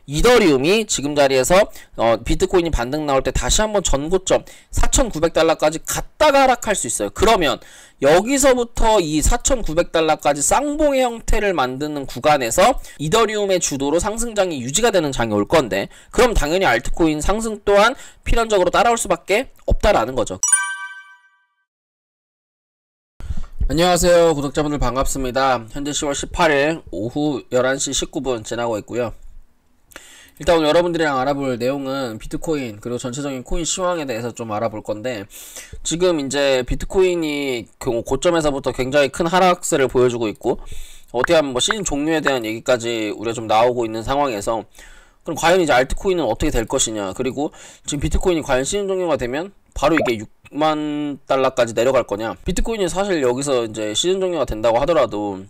이더리움이 지금 자리에서 비트코인이 반등 나올 때 다시 한번 전고점 4,900달러까지 갔다가 하락할 수 있어요. 그러면 여기서부터 이 4,900달러까지 쌍봉의 형태를 만드는 구간에서 이더리움의 주도로 상승장이 유지가 되는 장이 올 건데, 그럼 당연히 알트코인 상승 또한 필연적으로 따라올 수밖에 없다라는 거죠. 안녕하세요 구독자분들, 반갑습니다. 현재 10월 18일 오후 11시 19분 지나고 있고요. 일단 오늘 여러분들이랑 알아볼 내용은 비트코인 그리고 전체적인 코인 시황에 대해서 좀 알아볼 건데, 지금 이제 비트코인이 고점에서부터 굉장히 큰 하락세를 보여주고 있고, 어떻게 하면 뭐 시즌 종료에 대한 얘기까지 우리가 좀 나오고 있는 상황에서, 그럼 과연 이제 알트코인은 어떻게 될 것이냐, 그리고 지금 비트코인이 과연 시즌 종료가 되면 바로 이게 6만 달러까지 내려갈 거냐. 비트코인이 사실 여기서 이제 시즌 종료가 된다고 하더라도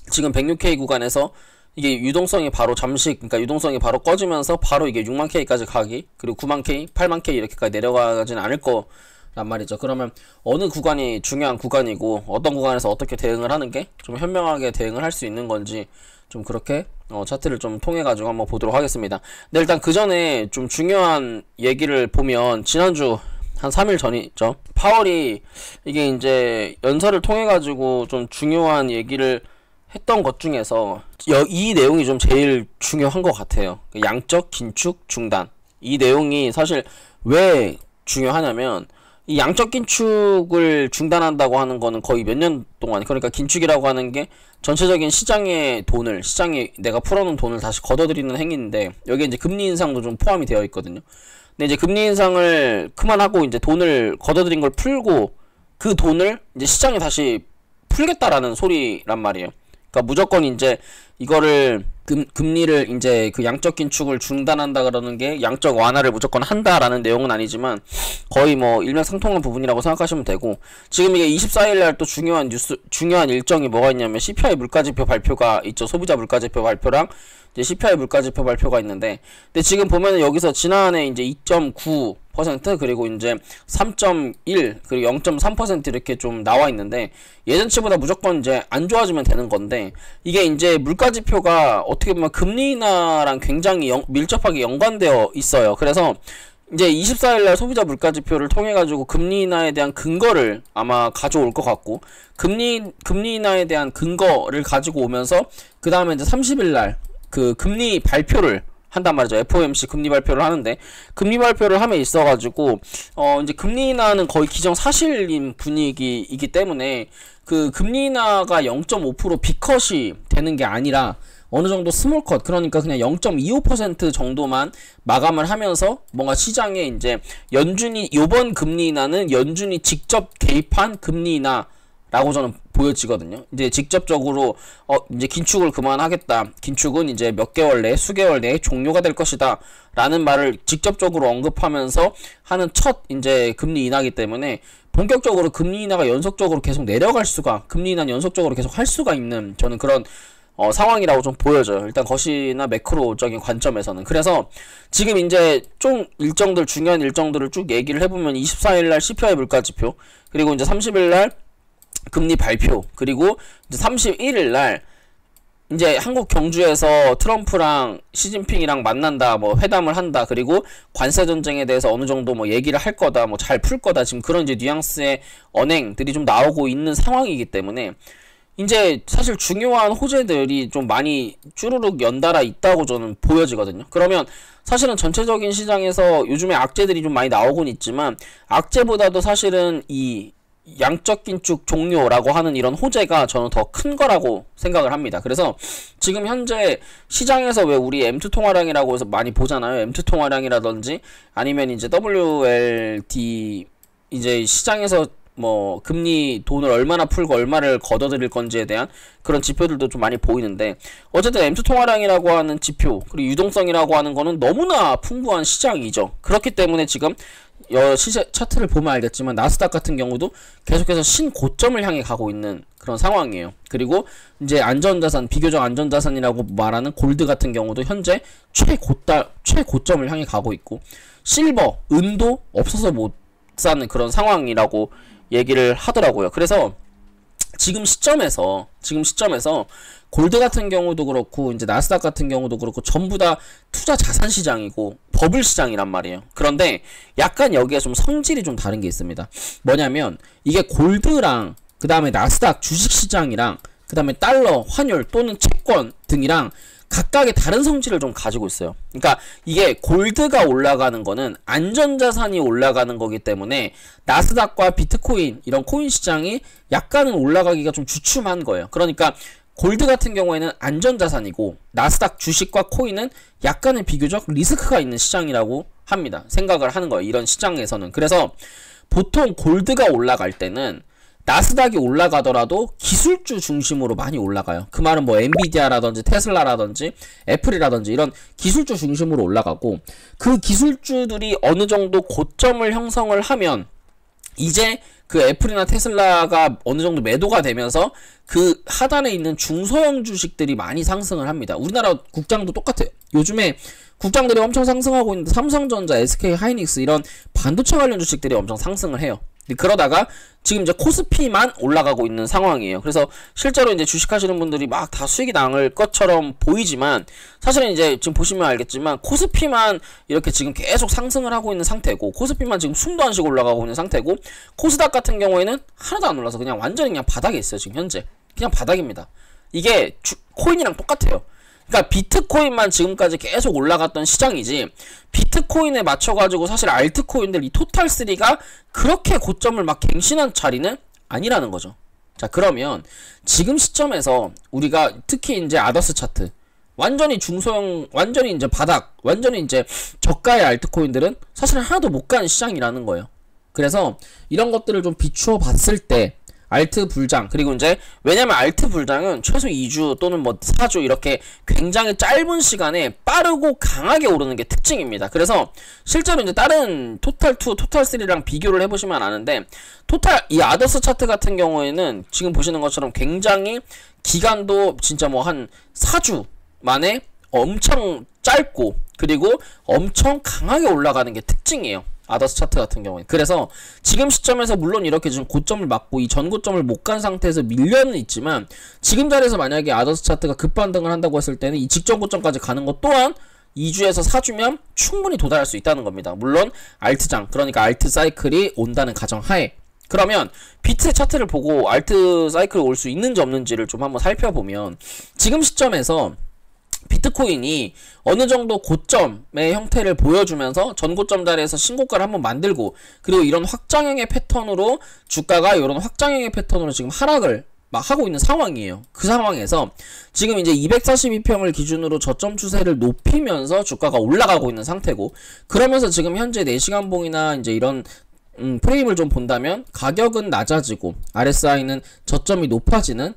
지금 106K 구간에서 이게 유동성이 바로 잠시, 그러니까 유동성이 바로 꺼지면서 바로 이게 6만 K까지 가기, 그리고 9만 K, 8만 K 이렇게까지 내려가지는 않을 거란 말이죠. 그러면 어느 구간이 중요한 구간이고, 어떤 구간에서 어떻게 대응을 하는 게 좀 현명하게 대응을 할 수 있는 건지, 좀 그렇게 차트를 좀 통해 가지고 한번 보도록 하겠습니다. 근데 일단 그 전에 좀 중요한 얘기를 보면, 지난주 한 3일 전이죠. 파월이 이게 이제 연설을 통해 가지고 좀 중요한 얘기를 했던 것 중에서 이 내용이 좀 제일 중요한 것 같아요. 양적 긴축 중단. 이 내용이 사실 왜 중요하냐면, 이 양적 긴축을 중단한다고 하는 거는 거의 몇 년 동안, 그러니까 긴축이라고 하는 게 전체적인 시장의 돈을, 시장에 내가 풀어놓은 돈을 다시 걷어들이는 행위인데, 여기에 이제 금리 인상도 좀 포함이 되어 있거든요. 근데 이제 금리 인상을 그만하고 이제 돈을 걷어들인 걸 풀고, 그 돈을 이제 시장에 다시 풀겠다라는 소리란 말이에요. 그러니까 무조건 이제 이거를 금리를 이제 그 양적 긴축을 중단한다 그러는 게 양적 완화를 무조건 한다라는 내용은 아니지만, 거의 뭐 일맥상통한 부분이라고 생각하시면 되고, 지금 이게 24일날 또 중요한 일정이 뭐가 있냐면, CPI 물가지표 발표가 있죠. 소비자 물가지표 발표랑 이제 CPI 물가지표 발표가 있는데, 근데 지금 보면은 여기서 지난해 이제 2.9% 그리고 이제 3.1 그리고 0.3% 이렇게 좀 나와 있는데, 예전치보다 무조건 이제 안 좋아지면 되는 건데, 이게 이제 물가지표가 어떻게 보면 금리 인하랑 굉장히 밀접하게 연관되어 있어요. 그래서 이제 24일날 소비자 물가지표를 통해 가지고 금리 인하에 대한 근거를 아마 가져올 것 같고, 금리 인하에 대한 근거를 가지고 오면서 그 다음에 이제 30일날 그 금리 발표를 한단 말이죠. FOMC 금리 발표를 하는데, 금리 발표를 함에 있어가지고 이제 금리 인하는 거의 기정사실인 분위기이기 때문에, 그 금리 인하가 0.5% 빅컷이 되는 게 아니라 어느 정도 스몰컷, 그러니까 그냥 0.25% 정도만 마감을 하면서 뭔가 시장에 이제 연준이, 요번 금리 인하는 연준이 직접 개입한 금리 인하라고 저는 보여지거든요. 이제 직접적으로 이제 긴축을 그만하겠다, 긴축은 이제 몇 개월 내, 수개월 내에 종료가 될 것이다 라는 말을 직접적으로 언급하면서 하는 첫 이제 금리 인하기 때문에, 본격적으로 금리 인하가 연속적으로 계속 내려갈 수가, 금리 인하는 연속적으로 계속 할 수가 있는, 저는 그런 상황이라고 좀 보여져요. 일단 거시나 매크로적인 관점에서는. 그래서 지금 이제 좀 일정들, 중요한 일정들을 쭉 얘기를 해보면, 24일날 CPI 물가지표, 그리고 이제 30일날 금리 발표, 그리고 이제 31일날 이제 한국 경주에서 트럼프랑 시진핑이랑 만난다, 뭐 회담을 한다, 그리고 관세 전쟁에 대해서 어느 정도 뭐 얘기를 할 거다, 뭐 잘 풀 거다, 지금 그런 이제 뉘앙스의 언행들이 좀 나오고 있는 상황이기 때문에, 이제 사실 중요한 호재들이 좀 많이 쭈루룩 연달아 있다고 저는 보여지거든요. 그러면 사실은 전체적인 시장에서 요즘에 악재들이 좀 많이 나오곤 있지만, 악재보다도 사실은 이 양적 긴축 종료라고 하는 이런 호재가 저는 더 큰 거라고 생각을 합니다. 그래서 지금 현재 시장에서 왜 우리 M2 통화량이라고 해서 많이 보잖아요. M2 통화량이라든지 아니면 이제 WLD, 이제 시장에서 뭐 금리 돈을 얼마나 풀고 얼마를 걷어들일 건지에 대한 그런 지표들도 좀 많이 보이는데, 어쨌든 M2 통화량이라고 하는 지표, 그리고 유동성이라고 하는 거는 너무나 풍부한 시장이죠. 그렇기 때문에 지금 차트를 보면 알겠지만, 나스닥 같은 경우도 계속해서 신고점을 향해 가고 있는 그런 상황이에요. 그리고 이제 안전자산, 비교적 안전자산이라고 말하는 골드 같은 경우도 현재 최고점을 향해 가고 있고, 실버, 은도 없어서 못 사는 그런 상황이라고 얘기를 하더라고요. 그래서 지금 시점에서 골드 같은 경우도 그렇고 이제 나스닥 같은 경우도 그렇고 전부 다 투자 자산 시장이고 버블 시장이란 말이에요. 그런데 약간 여기에 좀 성질이 좀 다른 게 있습니다. 뭐냐면 이게 골드랑 그 다음에 나스닥 주식 시장이랑 그 다음에 달러, 환율 또는 채권 등이랑 각각의 다른 성질을 좀 가지고 있어요. 그러니까 이게 골드가 올라가는 거는 안전자산이 올라가는 거기 때문에 나스닥과 비트코인 이런 코인 시장이 약간은 올라가기가 좀 주춤한 거예요. 그러니까 골드 같은 경우에는 안전자산이고 나스닥 주식과 코인은 약간의 비교적 리스크가 있는 시장이라고 합니다. 생각을 하는 거예요. 이런 시장에서는. 그래서 보통 골드가 올라갈 때는 나스닥이 올라가더라도 기술주 중심으로 많이 올라가요. 그 말은 뭐 엔비디아라든지 테슬라라든지 애플이라든지 이런 기술주 중심으로 올라가고, 그 기술주들이 어느 정도 고점을 형성을 하면 이제 그 애플이나 테슬라가 어느 정도 매도가 되면서 그 하단에 있는 중소형 주식들이 많이 상승을 합니다. 우리나라 국장도 똑같아요. 요즘에 국장들이 엄청 상승하고 있는데 삼성전자, SK 하이닉스 이런 반도체 관련 주식들이 엄청 상승을 해요. 그러다가 지금 이제 코스피만 올라가고 있는 상황이에요. 그래서 실제로 이제 주식하시는 분들이 막 다 수익이 나을 것처럼 보이지만 사실은 이제 지금 보시면 알겠지만 코스피만 이렇게 지금 계속 상승을 하고 있는 상태고, 코스피만 지금 숨도 안 쉬고 올라가고 있는 상태고, 코스닥 같은 경우에는 하나도 안 올라서 그냥 완전히 그냥 바닥에 있어요. 지금 현재 그냥 바닥입니다. 이게 코인이랑 똑같아요. 그러니까 비트코인만 지금까지 계속 올라갔던 시장이지, 비트코인에 맞춰가지고 사실 알트코인들 이 토탈3가 그렇게 고점을 막 갱신한 자리는 아니라는 거죠. 자, 그러면 지금 시점에서 우리가 특히 이제 아더스 차트 완전히 중소형, 완전히 이제 바닥, 완전히 이제 저가의 알트코인들은 사실은 하나도 못 간 시장이라는 거예요. 그래서 이런 것들을 좀 비추어 봤을 때 알트 불장, 그리고 이제 왜냐면 알트 불장은 최소 2주 또는 뭐 4주 이렇게 굉장히 짧은 시간에 빠르고 강하게 오르는 게 특징입니다. 그래서 실제로 이제 다른 토탈2, 토탈3랑 비교를 해보시면 아는데, 이 아더스 차트 같은 경우에는 지금 보시는 것처럼 굉장히 기간도 진짜 뭐 한 4주 만에 엄청 짧고 그리고 엄청 강하게 올라가는 게 특징이에요. 아더스 차트 같은 경우에. 그래서 지금 시점에서 물론 이렇게 지금 고점을 맞고 이 전고점을 못 간 상태에서 밀려는 있지만, 지금 자리에서 만약에 아더스 차트가 급반등을 한다고 했을 때는 이 직전 고점까지 가는 것 또한 2주에서 4주면 충분히 도달할 수 있다는 겁니다. 물론 알트장, 그러니까 알트 사이클이 온다는 가정하에. 그러면 비트 차트를 보고 알트 사이클이 올 수 있는지 없는지를 좀 한번 살펴보면, 지금 시점에서 비트코인이 어느 정도 고점의 형태를 보여주면서 전고점 자리에서 신고가를 한번 만들고, 그리고 이런 확장형의 패턴으로 주가가 이런 확장형의 패턴으로 지금 하락을 막 하고 있는 상황이에요. 그 상황에서 지금 이제 242평을 기준으로 저점 추세를 높이면서 주가가 올라가고 있는 상태고, 그러면서 지금 현재 4시간 봉이나 이제 이런 프레임을 좀 본다면 가격은 낮아지고 RSI는 저점이 높아지는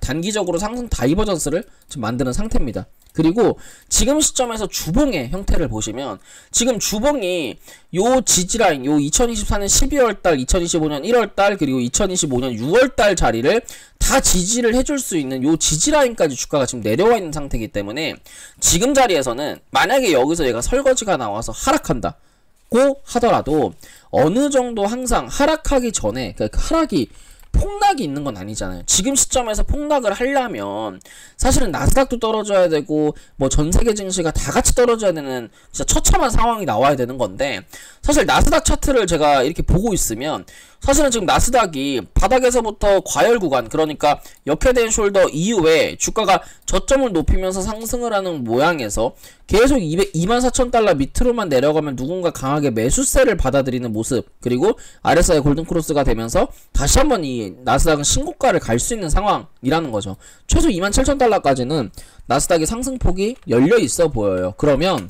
단기적으로 상승 다이버전스를 좀 만드는 상태입니다. 그리고 지금 시점에서 주봉의 형태를 보시면, 지금 주봉이 요 지지라인, 요 2024년 12월달, 2025년 1월달, 그리고 2025년 6월달 자리를 다 지지를 해줄 수 있는 요 지지라인까지 주가가 지금 내려와 있는 상태이기 때문에, 지금 자리에서는 만약에 여기서 얘가 설거지가 나와서 하락한다고 하더라도 어느 정도 항상 하락하기 전에, 그러니까 하락이 폭락이 있는 건 아니잖아요. 지금 시점에서 폭락을 하려면 사실은 나스닥도 떨어져야 되고 뭐 전세계 증시가 다 같이 떨어져야 되는 진짜 처참한 상황이 나와야 되는 건데, 사실 나스닥 차트를 제가 이렇게 보고 있으면 사실은 지금 나스닥이 바닥에서부터 과열 구간, 그러니까 역회된 숄더 이후에 주가가 저점을 높이면서 상승을 하는 모양에서 계속 24,000달러 밑으로만 내려가면 누군가 강하게 매수세를 받아들이는 모습, 그리고 RSI 골든크로스가 되면서 다시 한번 이 나스닥은 신고가를 갈 수 있는 상황이라는 거죠. 최소 27,000달러까지는 나스닥의 상승폭이 열려있어 보여요. 그러면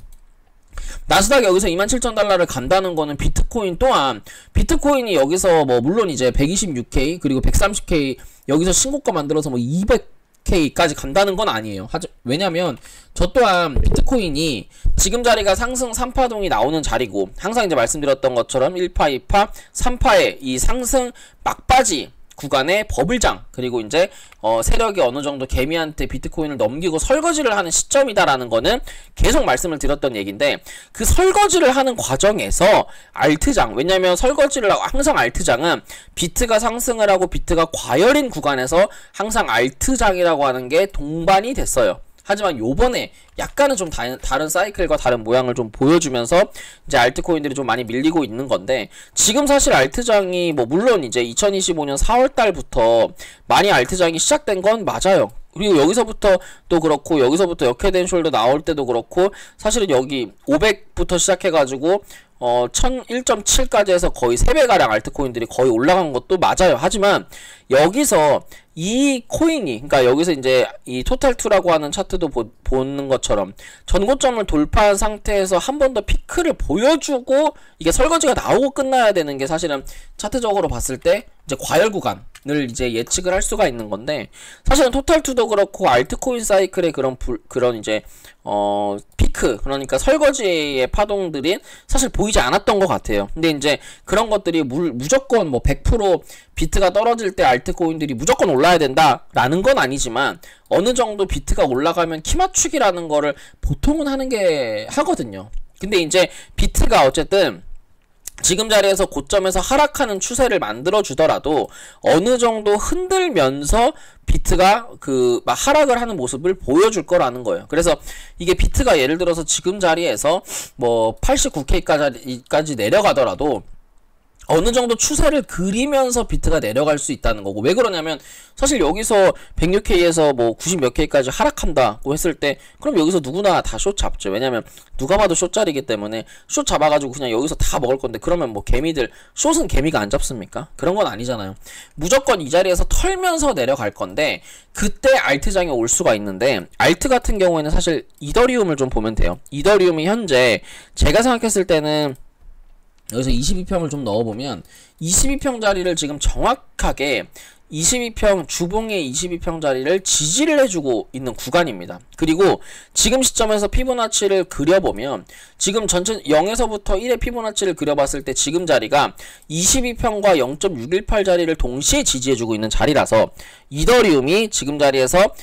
나스닥이 여기서 27,000달러를 간다는 거는 비트코인 또한, 비트코인이 여기서 뭐 물론 이제 126K 그리고 130K 여기서 신고가 만들어서 뭐 200K까지 간다는 건 아니에요. 왜냐면 저 또한 비트코인이 지금 자리가 상승 3파동이 나오는 자리고, 항상 이제 말씀드렸던 것처럼 1파, 2파, 3파의 이 상승 막바지 구간의 버블장, 그리고 이제 세력이 어느 정도 개미한테 비트코인을 넘기고 설거지를 하는 시점이다라는 거는 계속 말씀을 드렸던 얘기인데, 그 설거지를 하는 과정에서 알트장, 왜냐면 설거지를 하고 항상 알트장은 비트가 상승을 하고 비트가 과열인 구간에서 항상 알트장이라고 하는 게 동반이 됐어요. 하지만 요번에 약간은 좀 다른 사이클과 다른 모양을 좀 보여주면서 이제 알트코인들이 좀 많이 밀리고 있는 건데, 지금 사실 알트장이 뭐 물론 이제 2025년 4월달부터 많이 알트장이 시작된 건 맞아요. 그리고 여기서부터 또 그렇고, 여기서부터 역헤드 앤 숄더 나올 때도 그렇고, 사실은 여기 500부터 시작해가지고 1,7까지 해서 거의 3배가량 알트코인들이 거의 올라간 것도 맞아요. 하지만 여기서 이 코인이, 그러니까 여기서 이제 이 토탈2라고 하는 차트도 보는 것처럼 전고점을 돌파한 상태에서 한 번 더 피크를 보여주고 이게 설거지가 나오고 끝나야 되는 게 사실은 차트적으로 봤을 때 이제 과열 구간을 이제 예측을 할 수가 있는 건데, 사실은 토탈2도 그렇고 알트코인 사이클의 그런 이제 피크, 그러니까 설거지의 파동들이 사실 보이지 않았던 것 같아요. 근데 이제 그런 것들이 무조건 뭐 100% 비트가 떨어질 때 알트코인들이 무조건 올라야 된다라는 건 아니지만, 어느 정도 비트가 올라가면 키 맞추기라는 거를 보통은 하거든요. 근데 이제 비트가 어쨌든 지금 자리에서 고점에서 하락하는 추세를 만들어 주더라도 어느 정도 흔들면서 비트가 막 하락을 하는 모습을 보여줄 거라는 거예요. 그래서 이게 비트가 예를 들어서 지금 자리에서 뭐 89K까지 내려가더라도 어느 정도 추세를 그리면서 비트가 내려갈 수 있다는 거고, 왜 그러냐면 사실 여기서 106K에서 뭐 90 몇 K까지 하락한다고 했을 때 그럼 여기서 누구나 다 숏 잡죠. 왜냐면 누가 봐도 숏자리기 때문에 숏 잡아가지고 그냥 여기서 다 먹을 건데, 그러면 뭐 개미들, 숏은 개미가 안 잡습니까? 그런 건 아니잖아요. 무조건 이 자리에서 털면서 내려갈 건데, 그때 알트장이 올 수가 있는데, 알트 같은 경우에는 사실 이더리움을 좀 보면 돼요. 이더리움이 현재 제가 생각했을 때는 여기서 22평을 좀 넣어보면 22평 자리를 지금 정확하게 22평, 주봉의 22평 자리를 지지를 해주고 있는 구간입니다. 그리고 지금 시점에서 피보나치를 그려보면 지금 전체 0에서부터 1의 피보나치를 그려봤을 때 지금 자리가 22평과 0.618 자리를 동시에 지지해주고 있는 자리라서, 이더리움이 지금 자리에서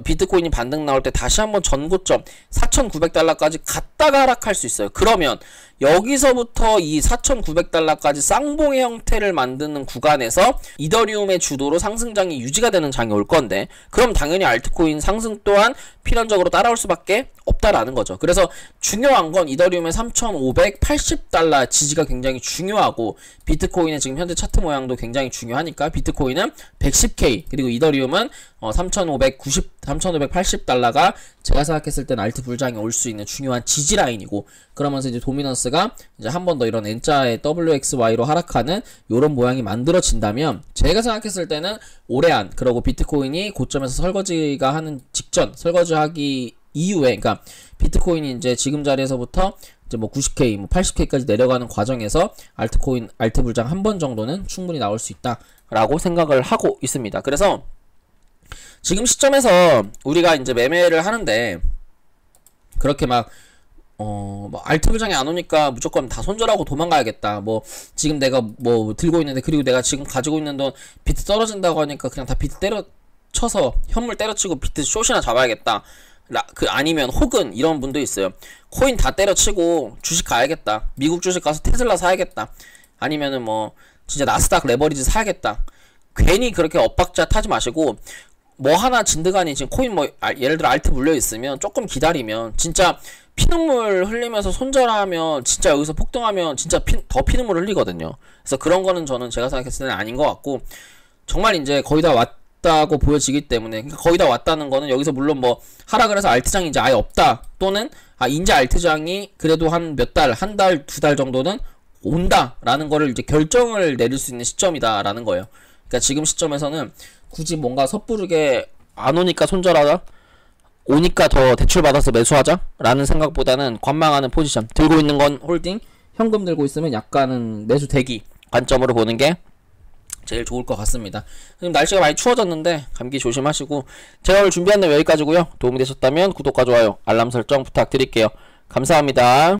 비트코인이 반등 나올 때 다시 한번 전고점 4,900달러까지 갔다가 하락할 수 있어요. 그러면 여기서부터 이 4,900달러까지 쌍봉의 형태를 만드는 구간에서 이더리움의 주도로 상승장이 유지가 되는 장이 올 건데, 그럼 당연히 알트코인 상승 또한 필연적으로 따라올 수밖에 없다라는 거죠. 그래서 중요한 건 이더리움의 3,580달러 지지가 굉장히 중요하고, 비트코인의 지금 현재 차트 모양도 굉장히 중요하니까 비트코인은 110K, 그리고 이더리움은 3,580달러가 제가 생각했을 땐 알트 불장이 올 수 있는 중요한 지지 라인이고, 그러면서 이제 도미넌스가 이제 한 번 더 이런 N자의 WXY로 하락하는 요런 모양이 만들어진다면, 제가 생각했을 때는 올해 안, 그리고 비트코인이 고점에서 설거지가 하는 직전, 설거지하기 이후에, 그러니까 비트코인이 이제 지금 자리에서부터 이제 뭐 90K, 뭐 80K까지 내려가는 과정에서 알트코인, 알트 불장 한 번 정도는 충분히 나올 수 있다라고 생각을 하고 있습니다. 그래서 지금 시점에서 우리가 이제 매매를 하는데, 그렇게 뭐 알트 불장이 안 오니까 무조건 다 손절하고 도망가야겠다, 뭐 지금 내가 뭐 들고 있는데, 그리고 내가 지금 가지고 있는 돈 비트 떨어진다고 하니까 그냥 다 비트 때려쳐서 현물 때려치고 비트 숏이나 잡아야겠다, 아니면 혹은 이런 분도 있어요. 코인 다 때려치고 주식 가야겠다, 미국 주식 가서 테슬라 사야겠다, 아니면은 뭐 진짜 나스닥 레버리지 사야겠다. 괜히 그렇게 엇박자 타지 마시고, 뭐 하나 진드간이 지금 코인 뭐 예를 들어 알트 물려 있으면 조금 기다리면, 진짜 피눈물 흘리면서 손절하면, 진짜 여기서 폭등하면 진짜 더 피눈물 흘리거든요. 그래서 그런 거는 저는 제가 생각했을 때는 아닌 것 같고, 정말 이제 거의 다 왔다고 보여지기 때문에, 그러니까 거의 다 왔다는 거는 여기서 물론 뭐 하락을 해서 알트장이 이제 아예 없다, 또는 이제 알트장이 그래도 한 몇 달, 한 달, 두 달 정도는 온다라는 거를 이제 결정을 내릴 수 있는 시점이다라는 거예요. 그러니까 지금 시점에서는 굳이 뭔가 섣부르게 안 오니까 손절하자, 오니까 더 대출받아서 매수하자 라는 생각보다는 관망하는 포지션, 들고 있는 건 홀딩, 현금 들고 있으면 약간은 매수 대기 관점으로 보는 게 제일 좋을 것 같습니다. 지금 날씨가 많이 추워졌는데 감기 조심하시고, 제가 오늘 준비한 내용 여기까지고요. 도움이 되셨다면 구독과 좋아요, 알람 설정 부탁드릴게요. 감사합니다.